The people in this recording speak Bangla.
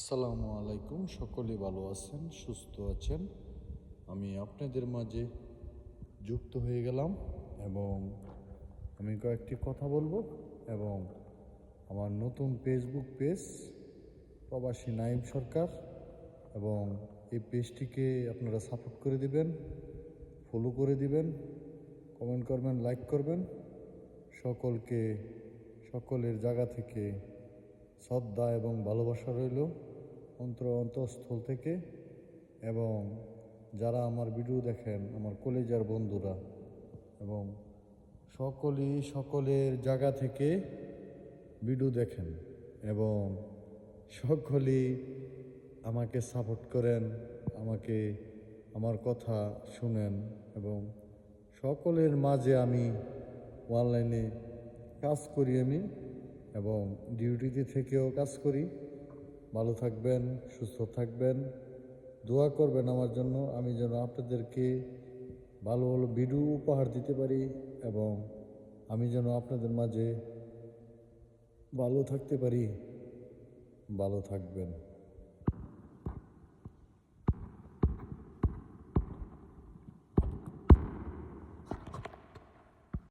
আসসালামু আলাইকুম। সকলে ভালো আছেন, সুস্থ আছেন। আমি আপনাদের মাঝে যুক্ত হয়ে গেলাম এবং আমি কয়েকটি কথা বলবো এবং আমার নতুন ফেসবুক পেজ প্রবাসী নাইম সরকার, এবং এই পেজটিকে আপনারা সাপোর্ট করে দিবেন, ফলো করে দিবেন, কমেন্ট করবেন, লাইক করবেন। সকলের জায়গা থেকে শ্রদ্ধা এবং ভালোবাসা রইল অন্তঃস্থল থেকে। এবং যারা আমার ভিডিও দেখেন, আমার কলেজার বন্ধুরা, এবং সকলের জায়গা থেকে ভিডিও দেখেন এবং সকলেই আমাকে সাপোর্ট করেন, আমার কথা শুনেন, এবং সকলের মাঝে আমি অনলাইনে কাজ করি আমি, এবং ডিউটিতে থেকেও কাজ করি। ভালো থাকবেন, সুস্থ থাকবেন, দোয়া করবেন আমার জন্য, আমি যেন আপনাদেরকে ভালো ভালো ভিডিও উপহার দিতে পারি এবং আমি যেন আপনাদের মাঝে ভালো থাকতে পারি। ভালো থাকবেন।